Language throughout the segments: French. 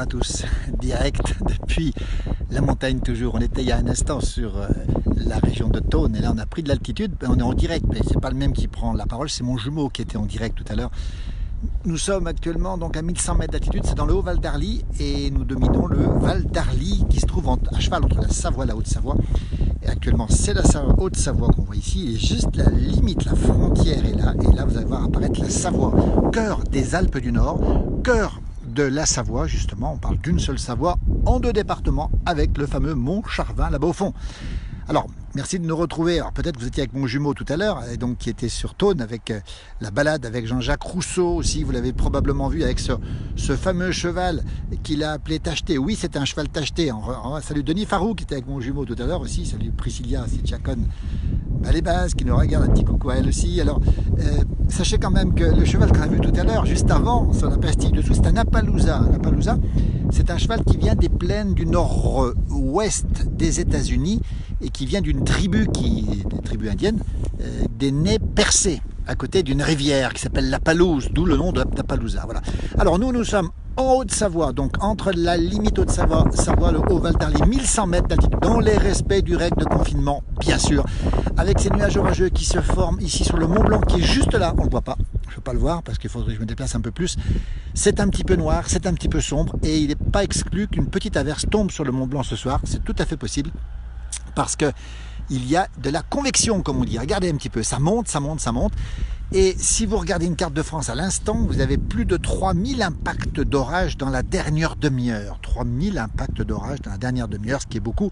À tous, direct depuis la montagne toujours. On était il y a un instant sur la région de Thônes et là on a pris de l'altitude, on est en direct, mais c'est pas le même qui prend la parole, c'est mon jumeau qui était en direct tout à l'heure. Nous sommes actuellement donc à 1100 mètres d'altitude, c'est dans le Haut-Val d'Arly et nous dominons le Val d'Arly qui se trouve à cheval entre la Savoie et la Haute-Savoie. Et actuellement c'est la Haute-Savoie qu'on voit ici et juste la limite, la frontière est là et là vous allez voir apparaître la Savoie, cœur des Alpes du Nord, cœur de la Savoie justement, on parle d'une seule Savoie en 2 départements avec le fameux Mont Charvin là-bas au fond. Alors merci de nous retrouver, alors peut-être que vous étiez avec mon jumeau tout à l'heure, donc qui était sur Thônes avec la balade avec Jean-Jacques Rousseau aussi, vous l'avez probablement vu avec ce fameux cheval qu'il a appelé Tacheté. Oui, c'est un cheval tacheté. Salut Denis Farou qui était avec mon jumeau tout à l'heure aussi, salut Priscilla Sitchakon. Les bases qui nous regardent, un petit coucou à elle aussi. Alors, sachez quand même que le cheval qu'on a vu tout à l'heure, juste avant, sur la pastille dessous, c'est un Appaloosa. Un Appaloosa, c'est un cheval qui vient des plaines du nord-ouest des États-Unis et qui vient d'une tribu, des tribus indiennes, des nez percés, à côté d'une rivière qui s'appelle la Palouse, d'où le nom d'Appaloosa. Voilà. Alors nous sommes en Haute-Savoie, donc entre la limite Haute-Savoie, le Haut-Val d'Arly, 1100 mètres d'altitude, dans les respects du règle de confinement, bien sûr, avec ces nuages orageux qui se forment ici sur le Mont Blanc, qui est juste là, on ne le voit pas, je ne peux pas le voir parce qu'il faudrait que je me déplace un peu plus, c'est un petit peu noir, c'est un petit peu sombre, et il n'est pas exclu qu'une petite averse tombe sur le Mont Blanc ce soir, c'est tout à fait possible, parce que il y a de la convection, comme on dit. Regardez un petit peu, ça monte, ça monte, ça monte. Et si vous regardez une carte de France à l'instant, vous avez plus de 3000 impacts d'orage dans la dernière demi-heure. 3000 impacts d'orage dans la dernière demi-heure, ce qui est beaucoup.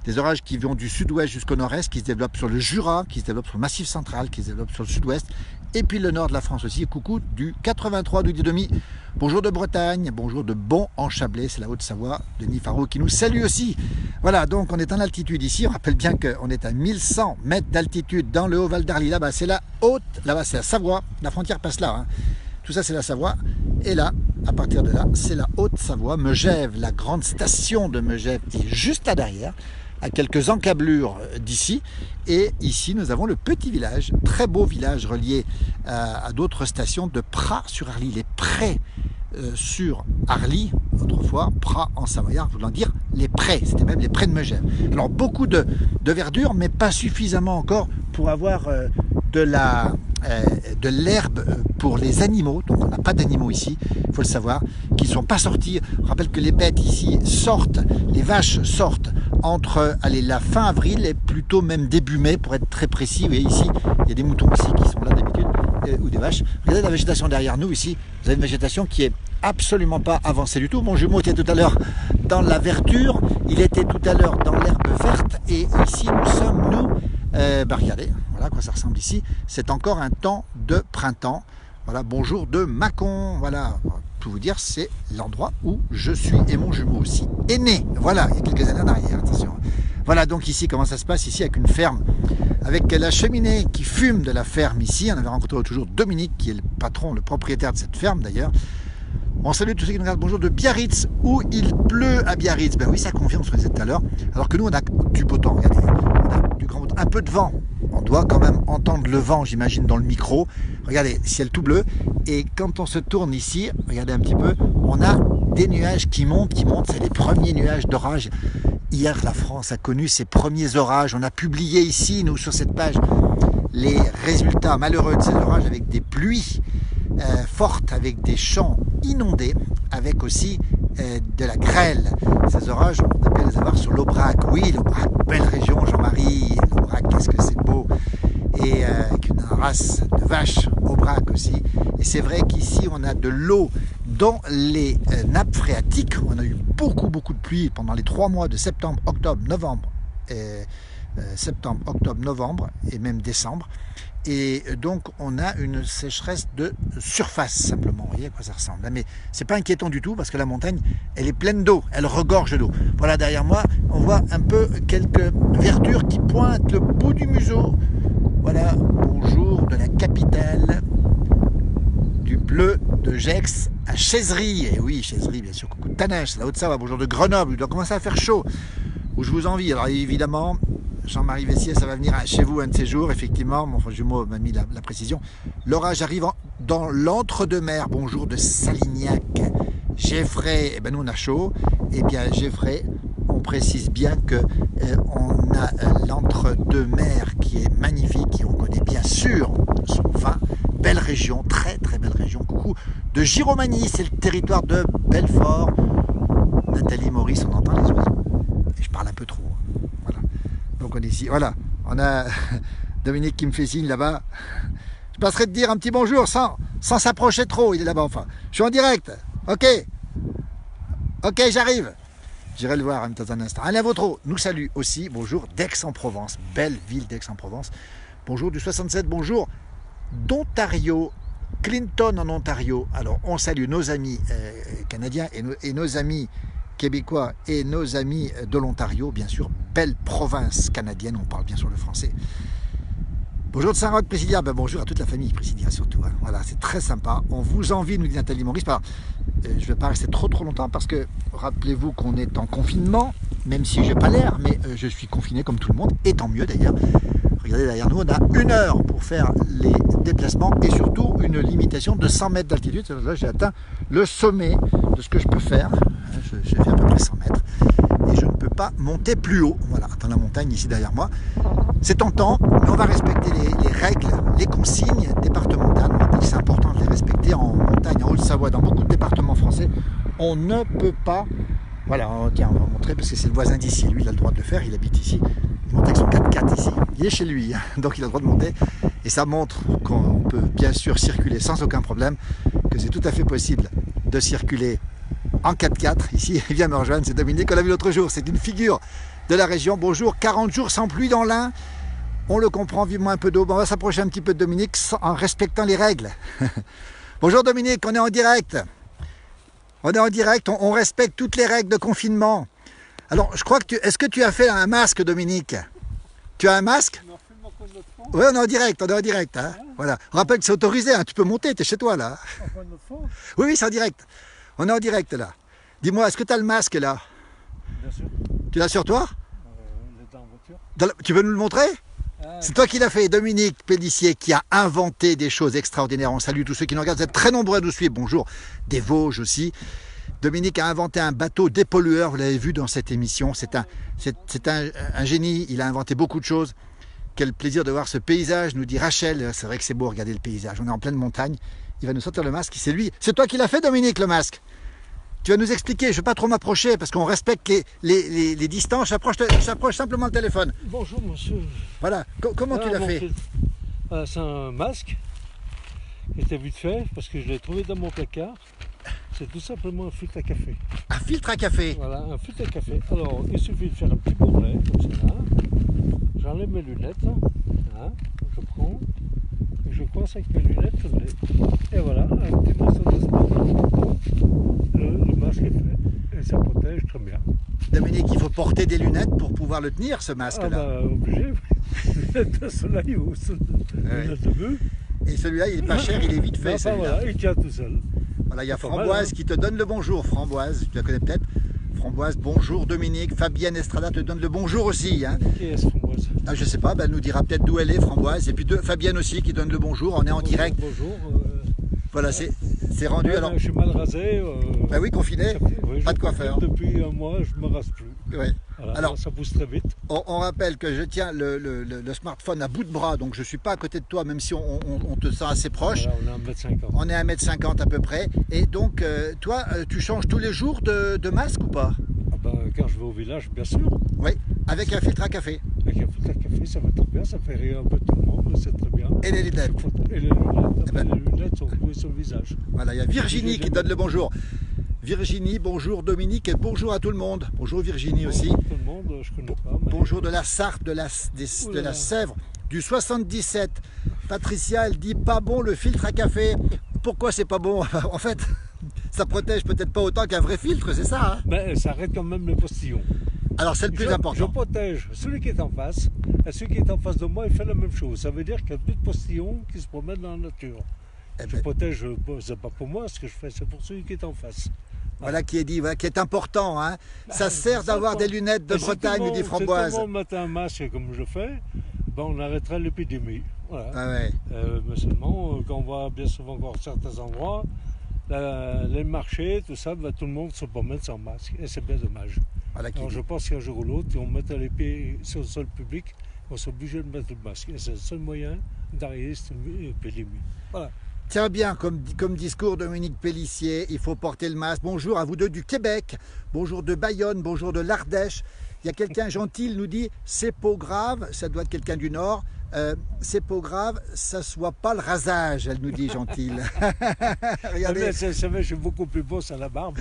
Des orages qui vont du sud-ouest jusqu'au nord-est, qui se développent sur le Jura, qui se développent sur le Massif central, qui se développent sur le sud-ouest, et puis le nord de la France aussi. Coucou du 83 du demi. Bonjour de Bretagne, bonjour de Bon en Chablais, c'est la Haute-Savoie, Denis Farou qui nous salue aussi. Voilà, donc on est en altitude ici, on rappelle bien qu'on est à 1100 mètres d'altitude dans le Haut-Val d'Arly. Là-bas c'est la Haute, là-bas c'est la Savoie, la frontière passe là. Hein. Tout ça c'est la Savoie, et là, à partir de là, c'est la Haute-Savoie. Megève, la grande station de Megève est juste là derrière, à quelques encablures d'ici, et ici nous avons le petit village, très beau village relié à d'autres stations de Pras-sur-Arly, les Prés sur Arly, autrefois, Pras en savoyard, voulant dire les prés, c'était même les prés de Megève. Alors beaucoup de verdure, mais pas suffisamment encore pour avoir de l'herbe pour les animaux, donc on n'a pas d'animaux ici, il faut le savoir, qui ne sont pas sortis. On rappelle que les bêtes ici sortent, les vaches sortent entre la fin avril et plutôt même début mai pour être très précis. Vous voyez ici, il y a des moutons aussi qui sont là d'habitude, ou des vaches. Regardez la végétation derrière nous ici, vous avez une végétation qui est absolument pas avancée du tout. Mon jumeau était tout à l'heure dans la verdure, il était tout à l'heure dans l'herbe verte, et ici nous sommes, regardez, voilà à quoi ça ressemble ici, c'est encore un temps de printemps. Voilà, bonjour de Mâcon, voilà, tout vous dire, c'est l'endroit où je suis, et mon jumeau aussi est né, voilà, il y a quelques années en arrière, attention. Voilà donc ici, comment ça se passe ici avec une ferme, avec la cheminée qui fume de la ferme ici. On avait rencontré toujours Dominique, qui est le patron, le propriétaire de cette ferme d'ailleurs. On salue tous ceux qui nous regardent, bonjour de Biarritz, où il pleut à Biarritz. Ben oui, ça confirme ce qu'on disait tout à l'heure, alors que nous on a du beau temps, regardez, on a du grand beau temps, un peu de vent. On doit quand même entendre le vent, j'imagine, dans le micro. Regardez, ciel tout bleu. Et quand on se tourne ici, regardez un petit peu, on a des nuages qui montent. C'est les premiers nuages d'orage. Hier, la France a connu ses premiers orages. On a publié ici, nous, sur cette page, les résultats malheureux de ces orages avec des pluies fortes, avec des champs inondés, avec aussi de la grêle. Ces orages, on appelle les avoir sur l'Aubrac. Oui, l'Aubrac, belle région, Jean-Marie. L'Aubrac, qu'est-ce que c'est beau. Et avec une race de vaches, Aubrac aussi. Et c'est vrai qu'ici, on a de l'eau dans les nappes phréatiques. On a eu beaucoup de pluie pendant les 3 mois de septembre, octobre, novembre, et même décembre. Et donc on a une sécheresse de surface simplement, vous voyez à quoi ça ressemble. Mais c'est pas inquiétant du tout parce que la montagne elle est pleine d'eau, elle regorge d'eau. Voilà, derrière moi on voit un peu quelques verdures qui pointent le bout du museau. Voilà, bonjour de la capitale du bleu de Gex à Chaiserie. Et oui, Chaiserie bien sûr, coucou de Taninges, c'est la Haute-Savoie. Bonjour de Grenoble, il doit commencer à faire chaud, où je vous envie. Alors évidemment Jean-Marie Vessier, ça va venir chez vous un de ces jours, effectivement, mon jumeau m'a mis la précision. L'orage arrive dans l'entre-deux-mers, bonjour de Salignac, Gevrey, eh ben nous on a chaud. Eh bien Gevrey, on précise bien que on a l'entre-deux-mer qui est magnifique et on connaît bien sûr son vin. Belle région, très très belle région. Coucou de Giromagny, c'est le territoire de Belfort. Nathalie, Maurice, on entend les oiseaux. Et je parle un peu trop. Voilà. Donc on est ici. Voilà. On a Dominique qui me fait signe là-bas. Je passerai te dire un petit bonjour sans s'approcher trop. Il est là-bas enfin. Je suis en direct. Ok. Ok, j'arrive. J'irai le voir dans un instant. Alain Vautreau nous salue aussi. Bonjour d'Aix-en-Provence. Belle ville d'Aix-en-Provence. Bonjour du 67. Bonjour d'Ontario. Clinton en Ontario. Alors on salue nos amis canadiens et nos amis québécois et nos amis de l'Ontario. Bien sûr, belle province canadienne. On parle bien sûr le français. Bonjour de Saint-Roch, Présidia. Ben bonjour à toute la famille Présidia surtout. Hein. Voilà, c'est très sympa. On vous envie, nous dit Nathalie Maurice. Alors, je ne vais pas rester trop longtemps parce que rappelez-vous qu'on est en confinement, même si je n'ai pas l'air, mais je suis confiné comme tout le monde, et tant mieux d'ailleurs. Regardez derrière nous, on a 1 heure pour faire les déplacements et surtout une limitation de 100 mètres d'altitude. Là, j'ai atteint le sommet de ce que je peux faire. J'ai fait à peu près 100 mètres et je ne peux pas monter plus haut. Voilà, dans la montagne ici derrière moi. C'est tentant, mais on va respecter les règles, les consignes départementales. On rappelle que c'est important de les respecter en montagne, en Haute-Savoie, dans beaucoup de départements français. On ne peut pas... Voilà, tiens, on va montrer parce que c'est le voisin d'ici. Lui, il a le droit de le faire, il habite ici. Il monte avec son 4x4 ici. Il est chez lui, donc il a le droit de monter. Et ça montre qu'on peut bien sûr circuler sans aucun problème, que c'est tout à fait possible de circuler en 4x4. Ici, il vient me rejoindre, c'est Dominique, on l'a vu l'autre jour. C'est une figure de la région. Bonjour, 40 jours sans pluie dans l'Ain. On le comprend, vivement un peu d'eau. Bon, on va s'approcher un petit peu de Dominique en respectant les règles. Bonjour Dominique, on est en direct. On est en direct, on respecte toutes les règles de confinement. Alors, je crois que est-ce que tu as fait un masque, Dominique? Tu as un masque? Oui, on est en direct, hein. Voilà. On rappelle que c'est autorisé, hein. Tu peux monter, tu es chez toi là. Oui, oui, c'est en direct. On est en direct là. Dis-moi, est-ce que tu as le masque là? Bien sûr. Tu l'as sur toi? Il est en voiture. Tu veux nous le montrer? C'est toi qui l'as fait, Dominique Pellissier, qui a inventé des choses extraordinaires. On salue tous ceux qui nous regardent, vous êtes très nombreux à nous suivre. Bonjour, des Vosges aussi. Dominique a inventé un bateau dépollueur, vous l'avez vu dans cette émission. C'est un génie, il a inventé beaucoup de choses. Quel plaisir de voir ce paysage, nous dit Rachel. C'est vrai que c'est beau, regardez le paysage. On est en pleine montagne. Il va nous sortir le masque, c'est lui. C'est toi qui l'as fait, Dominique, le masque? Tu vas nous expliquer, je ne vais pas trop m'approcher parce qu'on respecte les distances. J'approche simplement le téléphone. Bonjour monsieur. Voilà, comment tu l'as fait? C'est un masque qui était vite fait parce que je l'ai trouvé dans mon placard. C'est tout simplement un filtre à café. Un filtre à café? Voilà, un filtre à café. Alors, il suffit de faire un petit bourrelet comme ça. J'enlève mes lunettes. Hein, je prends et je coince avec mes lunettes sur le nez. Et voilà, un petit morceau de le masque est fait. Et ça protège très bien. Dominique, il faut porter des lunettes pour pouvoir le tenir, ce masque-là. Ah bah, obligé. Lunettes de soleil ou lunettes de vue. Et celui-là, il est pas cher, il est vite fait. Enfin, voilà, il tient tout seul. Voilà, il y a Framboise qui te donne le bonjour. Framboise, tu la connais peut-être. Framboise, bonjour Dominique. Fabienne Estrada te donne le bonjour aussi. Hein. Qui est Framboise? Ah, je sais pas, elle nous dira peut-être d'où elle est, Framboise. Et puis Fabienne aussi qui donne le bonjour. On est en direct. Bonjour. Voilà, c'est rendu. Ouais, alors. Je suis mal rasé. Bah oui, confiné. Oui, pas de quoi faire. Depuis un mois, je ne me rase plus. Ouais. Voilà, alors, ça pousse très vite. On rappelle que je tiens le smartphone à bout de bras, donc je ne suis pas à côté de toi, même si on te sent assez proche. Voilà, on est à 1m50. On est à 1m50 à peu près. Et donc, toi, tu changes tous les jours de masque ou pas? Ah ben, quand je vais au village, bien sûr. Oui, avec un filtre à café. Avec un filtre à café, ça va très bien, ça fait rire un peu tout le monde, c'est très bien. Et les lunettes. Et les lunettes, les lunettes sont posées sur le visage. Voilà, il y a Virginie qui donne le bonjour. Virginie, bonjour Dominique et bonjour à tout le monde. Bonjour Virginie aussi. Bonjour tout le monde, je connais pas. Mais... Bonjour de la Sarthe, de la Sèvre, du 77. Patricia, elle dit pas bon le filtre à café. Pourquoi c'est pas bon? En fait, ça protège peut-être pas autant qu'un vrai filtre, c'est ça hein? Mais ça arrête quand même les postillons. Alors c'est le plus important. Je protège celui qui est en face, et celui qui est en face de moi, il fait la même chose. Ça veut dire qu'il n'y a plus de postillons qui se promènent dans la nature. Je protège, c'est pas pour moi ce que je fais, c'est pour celui qui est en face. Voilà qui est dit, voilà, qui est important. Hein. Ça sert d'avoir des lunettes de Bretagne, nous dit Framboise. Si tout le monde mettait un masque comme je le fais, ben on arrêterait l'épidémie. Voilà. Ah ouais. Mais seulement, quand on va bien souvent encore certains endroits, les marchés, tout ça, tout le monde se promène sans masque. Et c'est bien dommage. Voilà qui Alors dit. je pense qu'un jour ou l'autre, on mettra les pieds sur le sol public, on sera obligé de mettre le masque. Et c'est le seul moyen d'arrêter cette épidémie. Voilà. Tiens bien, comme discours Dominique Pellissier, il faut porter le masque. Bonjour à vous deux du Québec, bonjour de Bayonne, bonjour de l'Ardèche. Il y a quelqu'un gentil, il nous dit c'est pas grave, ça doit être quelqu'un du Nord. C'est pas grave, ça soit pas le rasage, elle nous dit gentille. Regardez. C'est vrai, je suis beaucoup plus beau à la barbe.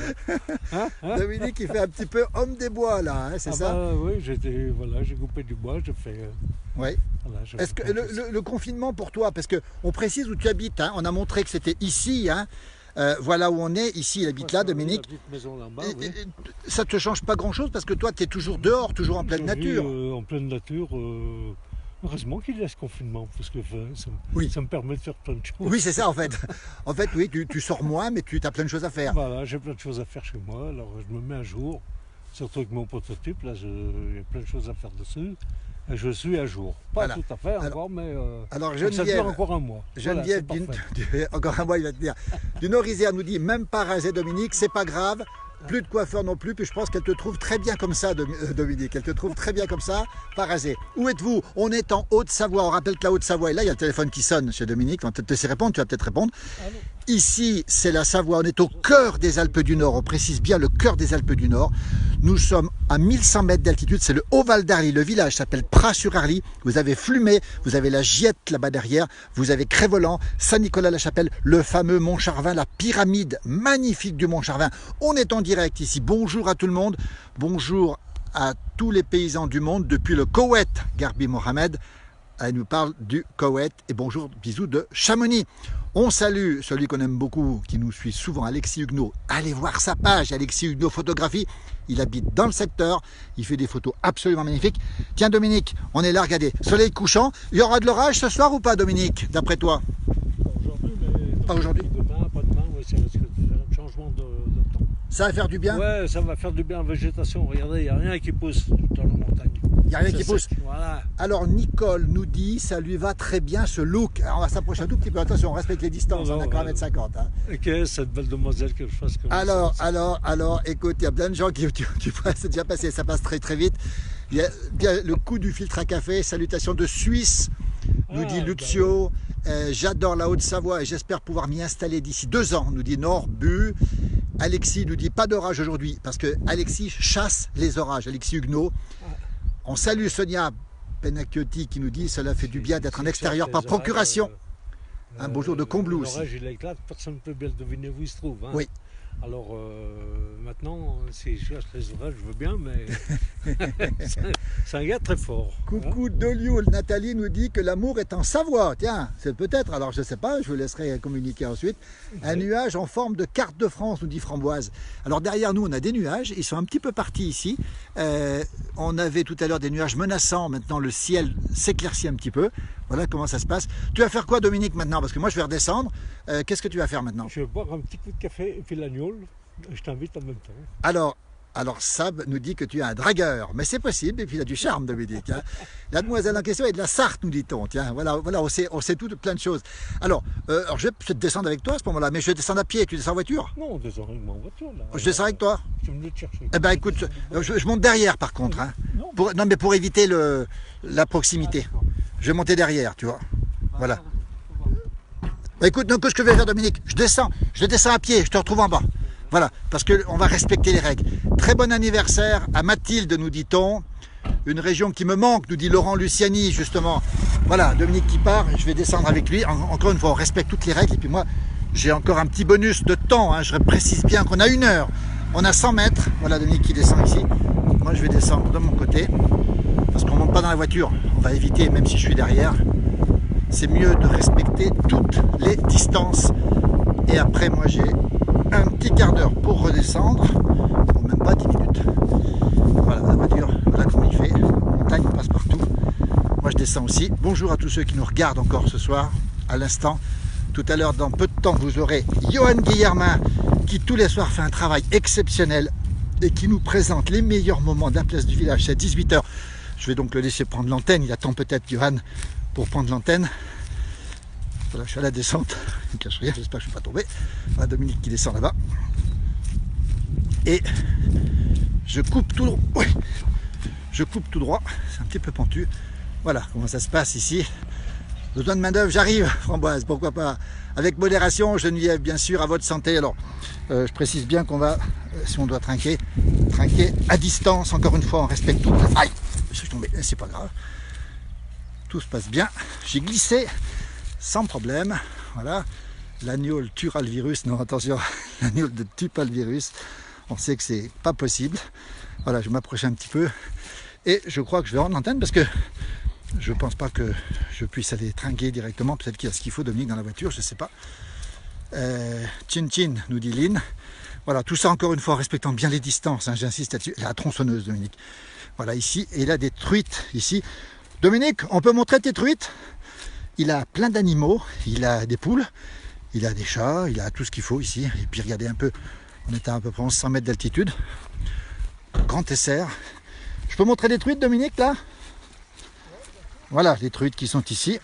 Hein? Dominique, il fait un petit peu homme des bois là, hein, c'est ça? Oui, j'ai coupé du bois, j'ai fait. Oui. Voilà, Est-ce que le confinement pour toi, parce qu'on précise où tu habites, hein, on a montré que c'était ici, hein, voilà où on est, ici il habite là, Dominique. La petite maison là-bas, oui. Ça ne te change pas grand-chose parce que toi tu es toujours dehors, toujours en pleine nature. En pleine nature. Heureusement qu'il y a ce confinement, parce que ça me permet de faire plein de choses. Oui, c'est ça en fait. En fait, oui, tu sors moins, mais tu as plein de choses à faire. Voilà, j'ai plein de choses à faire chez moi, alors je me mets à jour. Surtout avec mon prototype, là, il y a plein de choses à faire dessus. Et je suis à jour. Pas Voilà. tout à fait encore, mais alors, ça dure encore un mois. Geneviève, voilà, encore un mois, il va te dire. Du Nord-Isère nous dit, même pas rasé Dominique, c'est pas grave. Plus de coiffeur non plus, puis je pense qu'elle te trouve très bien comme ça, Dominique. Elle te trouve très bien comme ça, pas rasé. Où êtes-vous? On est en Haute-Savoie. On rappelle que la Haute-Savoie est là. Il y a le téléphone qui sonne chez Dominique. On va peut-être te laisser répondre. Tu vas peut-être répondre. Allô. Ici, c'est la Savoie. On est au cœur des Alpes du Nord. On précise bien le cœur des Alpes du Nord. Nous sommes à 1100 mètres d'altitude. C'est le Haut-Val d'Arly. Le village s'appelle Pras-sur-Arly. Vous avez Flumet, vous avez la Giette là-bas derrière. Vous avez Crévolant, Saint-Nicolas-la-Chapelle, le fameux Mont-Charvin, la pyramide magnifique du Mont-Charvin. On est en direct ici. Bonjour à tout le monde. Bonjour à tous les paysans du monde depuis le Koweït. Garbi Mohamed, elle nous parle du Koweït. Et bonjour, bisous de Chamonix. On salue celui qu'on aime beaucoup, qui nous suit souvent, Alexis Huguenot. Allez voir sa page, Alexis Huguenot Photographie. Il habite dans le secteur, il fait des photos absolument magnifiques. Tiens Dominique, on est là, regardez, soleil couchant. Il y aura de l'orage ce soir ou pas Dominique, d'après toi? Aujourd'hui, mais pas aujourd'hui. Demain, pas demain, oui, c'est risque de faire un changement de temps. Ça va faire du bien? Ouais, ça va faire du bien en végétation. Regardez, il n'y a rien qui pousse dans la montagne. Il n'y a rien qui pousse. Voilà. Alors Nicole nous dit, ça lui va très bien ce look. Alors on va s'approcher un tout petit peu, attention, on respecte les distances, on a quand même 1,50 m. Hein. Ok, cette belle demoiselle que je fasse comme alors, ça. Alors, écoute, il y a plein de gens qui c'est déjà passé, ça passe très très vite. Il y a bien le coup du filtre à café, salutations de Suisse, nous dit Luxio. J'adore la Haute-Savoie et j'espère pouvoir m'y installer d'ici 2 ans, nous dit Norbu. Alexis nous dit pas d'orage aujourd'hui, parce que Alexis chasse les orages, Alexis Huguenot. On salue Sonia Penacchiotti qui nous dit cela fait du bien d'être en extérieur par procuration. Un beau jour de Combloux aussi. L'orage il éclate, personne ne peut bien deviner où il se trouve. Hein. Oui. Alors maintenant, si je cherche les orages, je veux bien, mais c'est un gars très fort. Coucou Dolioul, Nathalie nous dit que l'amour est en Savoie. Tiens, c'est peut-être, alors je ne sais pas, je vous laisserai communiquer ensuite. Un nuage en forme de carte de France, nous dit Framboise. Alors derrière nous, on a des nuages, ils sont un petit peu partis ici. On avait tout à l'heure des nuages menaçants, maintenant le ciel s'éclaircit un petit peu. Voilà comment ça se passe. Tu vas faire quoi Dominique maintenant? Parce que moi je vais redescendre. Qu'est-ce que tu vas faire maintenant? Je vais boire un petit coup de café et puis l'agneau. Je t'invite en même temps. Alors Sab nous dit que tu es un dragueur, mais c'est possible, et puis il a du charme Dominique. Hein. La demoiselle en question est de la Sarthe, nous dit-on. Tiens, voilà, on sait tout, plein de choses. Alors je vais peut-être descendre avec toi à ce moment-là, mais je vais descendre à pied. Tu descends en voiture? Non, on descend avec moi en voiture. Là. Je descends avec toi? Je vais venir te chercher. Eh ben écoute, je monte derrière par contre. Hein. Non, mais pour éviter la proximité. Je vais monter derrière, tu vois. Voilà. Bah, écoute, donc ce que je vais faire Dominique, je descends à pied, je te retrouve en bas. Voilà, parce qu'on va respecter les règles. Très bon anniversaire à Mathilde, nous dit-on. Une région qui me manque, nous dit Laurent Luciani, justement. Voilà, Dominique qui part, je vais descendre avec lui. Encore une fois, on respecte toutes les règles. Et puis moi, j'ai encore un petit bonus de temps. Hein. Je précise bien qu'on a 1 heure. On a 100 mètres. Voilà, Dominique qui descend ici. Moi, je vais descendre de mon côté. Parce qu'on ne monte pas dans la voiture. On va éviter, même si je suis derrière. C'est mieux de respecter toutes les distances. Et après, moi, j'ai un petit quart d'heure pour redescendre, bon, même pas 10 minutes. Voilà la voiture, voilà comment il fait. La montagne passe partout. Moi je descends aussi. Bonjour à tous ceux qui nous regardent encore ce soir, à l'instant. Tout à l'heure, dans peu de temps, vous aurez Johan Guillermin qui tous les soirs fait un travail exceptionnel et qui nous présente les meilleurs moments de la place du village. C'est à 18 h. Je vais donc le laisser prendre l'antenne. Il attend peut-être Johan pour prendre l'antenne. Voilà, je suis à la descente, je ne cache rien, j'espère que je ne suis pas tombé. Voilà Dominique qui descend là-bas. Et je coupe tout droit. Oui. Je coupe tout droit, c'est un petit peu pentu. Voilà comment ça se passe ici. Besoin de main d'œuvre, j'arrive, Framboise, pourquoi pas. Avec modération, Geneviève, bien sûr, à votre santé. Alors, je précise bien qu'on va, si on doit trinquer à distance, encore une fois, en respectant. Aïe, je suis tombé, c'est pas grave. Tout se passe bien. J'ai glissé sans problème. Voilà, l'agneau tuera le virus. Non, attention, l'agneau ne tue pas le virus. On sait que c'est pas possible. Voilà, je m'approche un petit peu. Et je crois que je vais rendre l'antenne parce que je ne pense pas que je puisse aller trinquer directement. Peut-être qu'il y a ce qu'il faut, Dominique, dans la voiture, je ne sais pas. Chin Chin, nous dit Lynn. Voilà, tout ça encore une fois en respectant bien les distances. Hein, j'insiste là-dessus. La tronçonneuse, Dominique. Voilà, ici. Et il a des truites, ici. Dominique, on peut montrer tes truites? Il a plein d'animaux. Il a des poules. Il a des chats. Il a tout ce qu'il faut ici. Et puis regardez un peu. On est à peu près 100 mètres d'altitude. Grand essert. Je peux montrer des truites, Dominique, là? Voilà, les truites qui sont ici.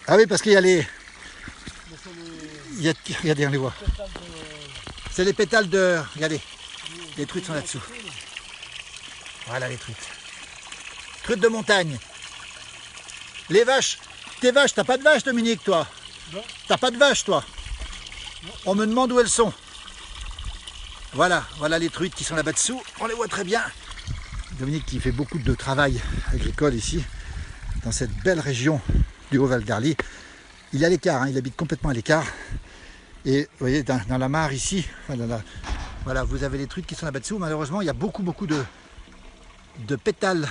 Ah oui, parce qu'il y a les... Regardez, on les voit. C'est les pétales de... Regardez, les truites sont là-dessous. Voilà les truites. Truites de montagne. Les vaches. Tes vaches, t'as pas de vaches, Dominique, toi? Non. T'as pas de vaches, toi? Non. On me demande où elles sont. Voilà, voilà les truites qui sont là-bas dessous. On les voit très bien. Dominique qui fait beaucoup de travail agricole ici, dans cette belle région du Haut-Val d'Arly. Il est à l'écart, hein, il habite complètement à l'écart. Et vous voyez, dans la mare ici, voilà, vous avez les truites qui sont là-bas dessous. Malheureusement, il y a beaucoup de pétales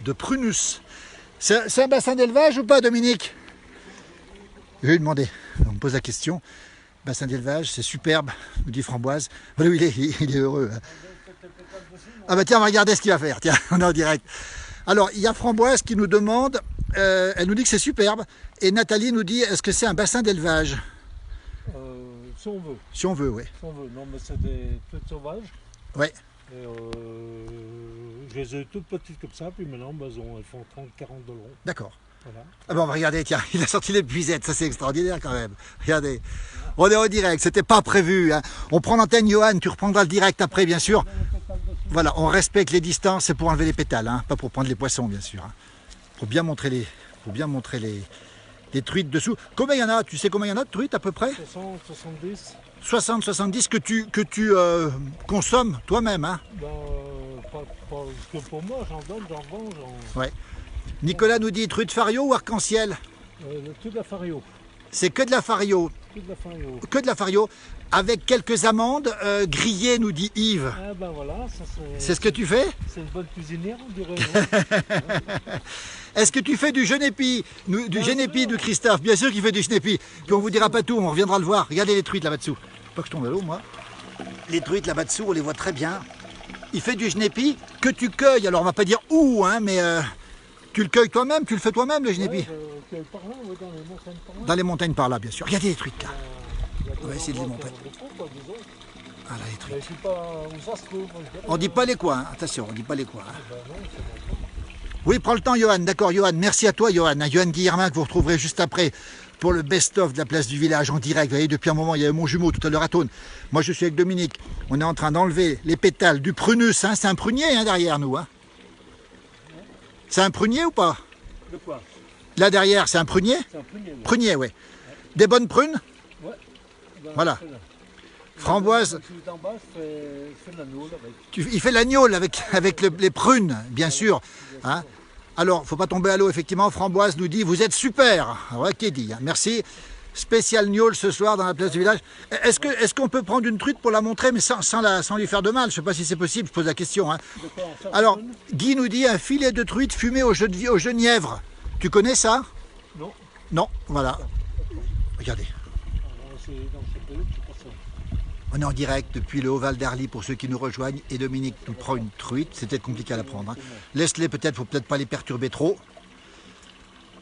de prunus. C'est un bassin d'élevage ou pas, Dominique? Je vais lui demander. On me pose la question. Bassin d'élevage, c'est superbe, nous dit Framboise. Voilà où il est heureux. Hein. Ah bah tiens, on va regarder ce qu'il va faire. Tiens, on est en direct. Alors, il y a Framboise qui nous demande, elle nous dit que c'est superbe. Et Nathalie nous dit, est-ce que c'est un bassin d'élevage? Si on veut. Si on veut, oui. Si on veut. Non, mais c'est des truites sauvages. Oui. Et je les ai toutes petites comme ça, puis maintenant, elles font 30-40 de long. D'accord. Voilà. Ah ben on va regarder, tiens, il a sorti les puisettes, ça c'est extraordinaire quand même. Regardez, on est au direct, c'était pas prévu. Hein. On prend l'antenne, Johan, tu reprendras le direct après, bien sûr. Voilà, on respecte les distances, c'est pour enlever les pétales, hein, pas pour prendre les poissons, bien sûr. Hein. Pour bien montrer les truites dessous. Combien il y en a? Tu sais combien il y en a de truites à peu près? 60, 70. 60, 70 que tu consommes toi-même, hein? Pas que pour moi, j'en donne, j'en vends. Ouais. Nicolas nous dit truite fario ou arc-en-ciel? Que de la fario. C'est que de la fario. Que de la fario. Que de la fario. Avec quelques amandes grillées, nous dit Yves. Ah ben voilà, c'est ce que tu fais? C'est une bonne cuisinière, on dirait. Est-ce que tu fais du genépi? Du genépi de Christophe, bien sûr qu'il fait du genépi. Puis on vous dira pas tout, on reviendra le voir. Regardez les truites là-bas dessous. Pas que je tombe à l'eau, moi. Les truites là-bas dessous, on les voit très bien. Il fait du genépi que tu cueilles. Alors on va pas dire où, hein, mais tu le cueilles toi-même, tu le fais toi-même le genépi. Ouais, par là, ouais, dans les montagnes par là. Dans les montagnes par là, bien sûr. Regardez les truites là. On va essayer de les montrer. Ah là, les truites. On dit pas les coins, hein. Attention, on dit pas les coins. Hein. Oui, prends le temps, Johan. D'accord, Johan. Merci à toi, Johan. Johan Guillermin, que vous retrouverez juste après pour le best-of de la place du village en direct. Vous voyez, depuis un moment, il y avait mon jumeau tout à l'heure à Thônes. Moi, je suis avec Dominique. On est en train d'enlever les pétales du prunus. Hein. C'est un prunier hein, derrière nous. Hein. C'est un prunier ou pas? De quoi? Là derrière, c'est un prunier? C'est un prunier, oui. Prunier, oui. Des bonnes prunes? Ouais. Voilà. Framboise. Il fait l'agnole avec les prunes, bien sûr. Hein. Alors, il ne faut pas tomber à l'eau, effectivement. Framboise nous dit, vous êtes super. Ouais, qui est dit. Hein. Merci. Spécial gnôle ce soir dans la place du village. Est-ce qu'on peut prendre une truite pour la montrer, mais sans lui faire de mal? Je ne sais pas si c'est possible, je pose la question. Hein. Alors, Guy nous dit, un filet de truite fumé au genièvre. Tu connais ça? Non. Non, voilà. Regardez. On est en direct depuis le Haut-Val d'Arly pour ceux qui nous rejoignent et Dominique nous prend une truite. C'est peut-être compliqué à la prendre. Hein. Laisse-les peut-être, faut peut-être pas les perturber trop.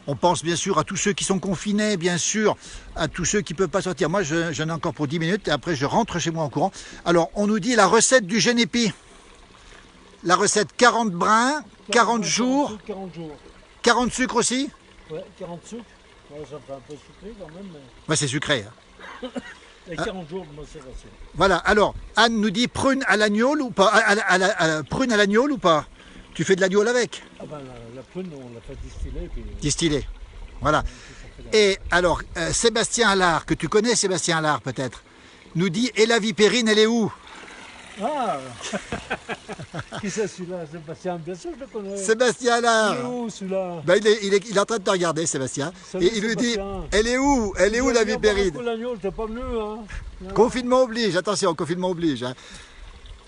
On pense bien sûr à tous ceux qui sont confinés, bien sûr, à tous ceux qui ne peuvent pas sortir. Moi, j'en ai encore pour 10 minutes et après je rentre chez moi en courant. Alors, on nous dit la recette du genépi. La recette 40 brins, 40 jours. 40 jours. 40 sucres aussi? Ouais, 40 sucres. Ouais, ça fait un peu sucré quand même, mais... Ouais, c'est sucré. Hein. Et 40 jours de macération. Voilà, alors, Anne nous dit prune à l'agneau ou pas prune à l'agneau ou pas? Tu fais de l'agneau avec? Ah ben la prune, on l'a fait distiller. Puis... Distillé. Voilà. Et alors, Sébastien Allard, que tu connais Sébastien Allard peut-être, nous dit, et la vipérine, elle est où? Ah qui c'est celui-là? Sébastien, bien sûr je le connais. Sébastien Allard. Il est où celui-là? Ben, il est en train de te regarder, Sébastien. Salut, Et il lui dit, Sébastien. elle est où? Elle est où la vipérine? L'agneau, t'es pas venu, hein? Confinement oblige, attention, confinement oblige. Hein.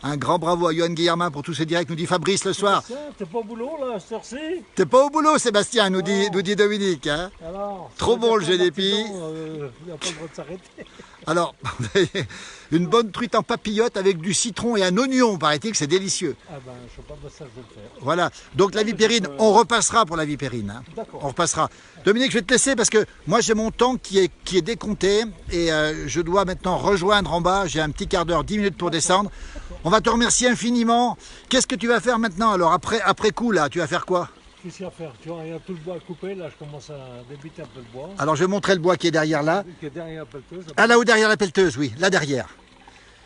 Un grand bravo à Johan Guillermin pour tous ces directs, nous dit Fabrice le soir. T'es pas au boulot là, à cette heure-ci? T'es pas au boulot, Sébastien, nous dit Dominique. Hein. Alors, trop bon le GDP. Il n'a pas le droit de s'arrêter. Alors, une bonne truite en papillote avec du citron et un oignon, paraît-il que c'est délicieux. Ah ben, je sais pas, mais ça je vais le faire. Voilà, donc la vipérine, on repassera pour la vipérine. Hein. D'accord. On repassera. Dominique, je vais te laisser parce que moi j'ai mon temps qui est décompté et je dois maintenant rejoindre en bas. J'ai un petit quart d'heure, 10 minutes pour descendre. On va te remercier infiniment. Qu'est-ce que tu vas faire maintenant alors après coup là? Tu vas faire quoi? Qu'est-ce qu'il y a à faire? Tu vois, il y a tout le bois à couper. Là, je commence à débiter un peu le bois. Alors je vais montrer le bois qui est derrière là. Qui est derrière la pelleteuse. Ah là où derrière la pelleteuse, oui, là derrière.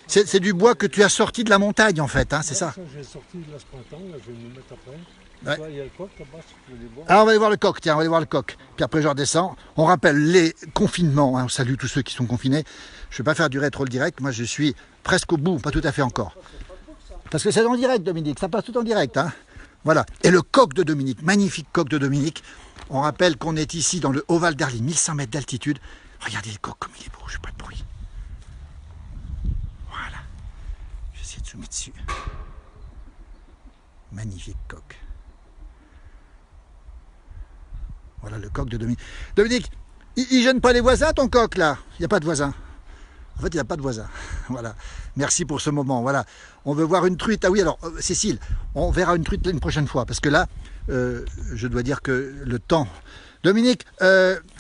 C'est du bois que tu as sorti de la montagne en fait, hein, c'est ça? J'ai sorti là ce printemps, là, je vais me mettre après. Ouais. Tu vois, il y a le coq là-bas, si tu veux les voir. Ah, on va aller voir le coq, tiens, on va aller voir le coq. Puis après je redescends. On rappelle les confinements, hein, on salue tous ceux qui sont confinés. Je ne vais pas faire durer trop le direct, moi je suis presque au bout, pas tout à fait encore. Parce que c'est en direct, Dominique, ça passe tout en direct. Hein. Voilà. Et le coq de Dominique, magnifique coq de Dominique. On rappelle qu'on est ici dans le Haut-Val d'Arly, 1100 mètres d'altitude. Regardez le coq comme il est beau, je fais pas de bruit. Voilà. Je vais essayer de zoomer dessus. Magnifique coq. Voilà le coq de Dominique. Dominique, il gêne pas les voisins ton coq là? Il n'y a pas de voisins. En fait, il n'y a pas de voisins. Voilà. Merci pour ce moment. Voilà. On veut voir une truite. Ah oui, alors, Cécile, on verra une truite une prochaine fois. Parce que là, je dois dire que le temps... Dominique, il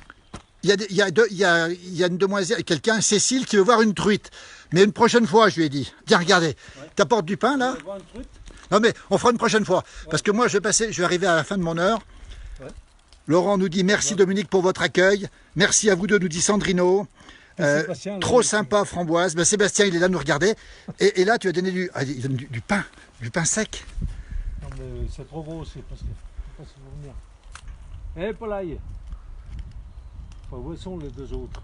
y a une demoiselle, quelqu'un, Cécile, qui veut voir une truite. Mais une prochaine fois, je lui ai dit. Tiens, regardez. Ouais. T'apportes du pain, là? Voir une truite? Non, mais on fera une prochaine fois. Ouais. Parce que moi, je vais arriver à la fin de mon heure. Ouais. Laurent nous dit merci Dominique pour votre accueil. Merci à vous deux, nous dit Sandrino. Trop sympa Framboise. Ben, Sébastien il est là nous regarder et là tu as donné il donne du pain sec. Non mais c'est trop gros aussi parce que faut pas se souvenir. Eh Polaï, enfin, où sont les deux autres?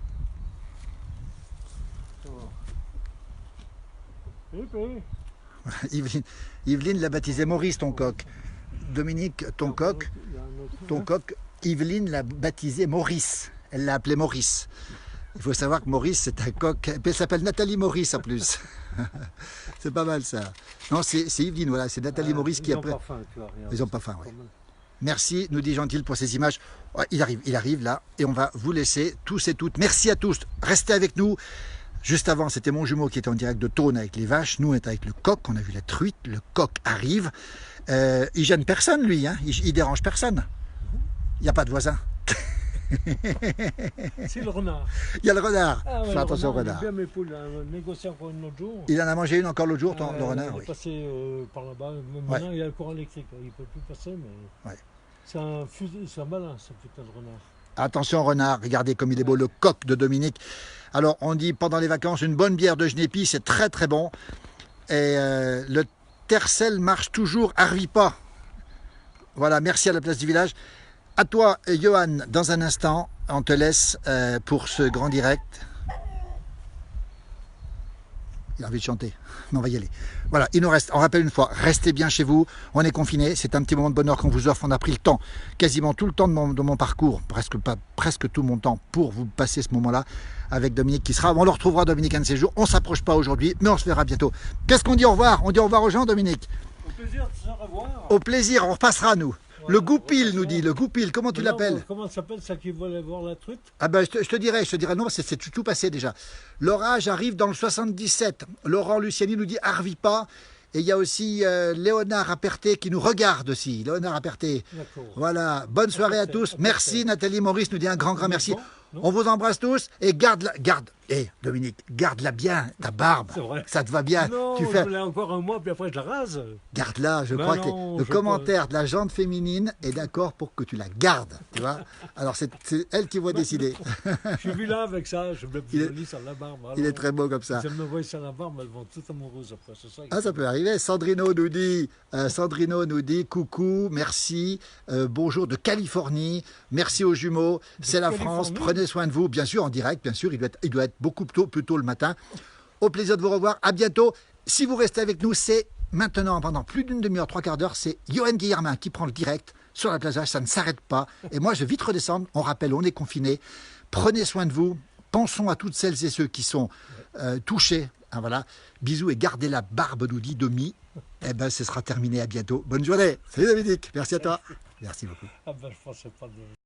Yveline l'a baptisé Maurice ton coq. Dominique ton coq, Yveline l'a baptisé Maurice. Elle l'a appelé Maurice. Il faut savoir que Maurice, c'est un coq. Elle s'appelle Nathalie Maurice en plus. C'est pas mal ça. Non, c'est Yveline, voilà. C'est Nathalie Maurice qui appelle. Ils n'ont pas faim, oui. Merci, nous dit Gentil pour ces images. Ouais, il arrive là. Et on va vous laisser tous et toutes. Merci à tous. Restez avec nous. Juste avant, c'était mon jumeau qui était en direct de Thônes avec les vaches. Nous, on est avec le coq. On a vu la truite. Le coq arrive. Il gêne personne, lui. Hein. Il dérange personne. Il n'y a pas de voisin. C'est le renard. Il y a le renard. Ah, ouais, fais attention au renard. Il a bien mes poules, négocié encore une autre jour. Il en a mangé une encore l'autre jour, le renard. Il est passé par là-bas. Maintenant, il y a le courant électrique. Il ne peut plus passer, mais c'est un malin, ce putain de renard. Attention renard, regardez comme il est beau, le coq de Dominique. Alors, on dit pendant les vacances, une bonne bière de Genépi, c'est très très bon. Et le tercel marche toujours, arrive pas. Voilà, merci à la place du village. À toi, Johan, dans un instant, on te laisse pour ce grand direct. Il a envie de chanter, mais on va y aller. Voilà, il nous reste, on rappelle une fois, restez bien chez vous, on est confinés, c'est un petit moment de bonheur qu'on vous offre, on a pris le temps, quasiment tout le temps de mon parcours, presque tout mon temps pour vous passer ce moment-là avec Dominique qui sera, on le retrouvera Dominique un de ces jours, on ne s'approche pas aujourd'hui, mais on se verra bientôt. Qu'est-ce qu'on dit au revoir? On dit au revoir aux gens, Dominique? Au plaisir de se revoir. Au plaisir, on repassera nous. Voilà, le goupil nous dit, le goupil, comment tu l'appelles? Comment ça s'appelle ça qui voulait voir la truite? Ah ben je te dirai, non, c'est tout passé déjà. L'orage arrive dans le 77. Laurent Luciani nous dit Arvi pas. Et il y a aussi Léonard Aperté qui nous regarde aussi. Léonard Aperté. Voilà, bonne soirée à tous. Merci Nathalie Maurice nous dit un grand merci. Non. On vous embrasse tous et Dominique, garde-la bien, ta barbe. C'est vrai. Ça te va bien. Non, Tu je fais, l'ai encore un mois, puis après je la rase. garde-la. Je Ben crois non, que le je commentaire de la jante féminine est d'accord pour que tu la gardes. Tu vois. Alors c'est elle qui va décider. Je suis vilain avec ça, je me Il est- jolie sur la barbe. Il est très beau comme ça. Si elles me voient sur la barbe, elles vont toutes amoureuses après. C'est ça. Ah, ça peut arriver. Sandrino nous dit coucou, merci, bonjour de Californie, merci aux jumeaux, c'est la France, prenez soin de vous, bien sûr en direct, bien sûr, il doit être beaucoup plus tôt le matin. Au plaisir de vous revoir, à bientôt. Si vous restez avec nous, c'est maintenant, pendant plus d'une demi-heure, 3/4 d'heure, c'est Johan Guillermin qui prend le direct sur la plage, ça ne s'arrête pas. Et moi, je vais vite redescendre, on rappelle, on est confinés. Prenez soin de vous, pensons à toutes celles et ceux qui sont touchés. Ah, voilà. Bisous et gardez la barbe, nous dit Domi. Eh ben, ce sera terminé. À bientôt. Bonne journée. Salut Dominique. Merci à toi. Merci beaucoup. Ah ben, je pensais pas de...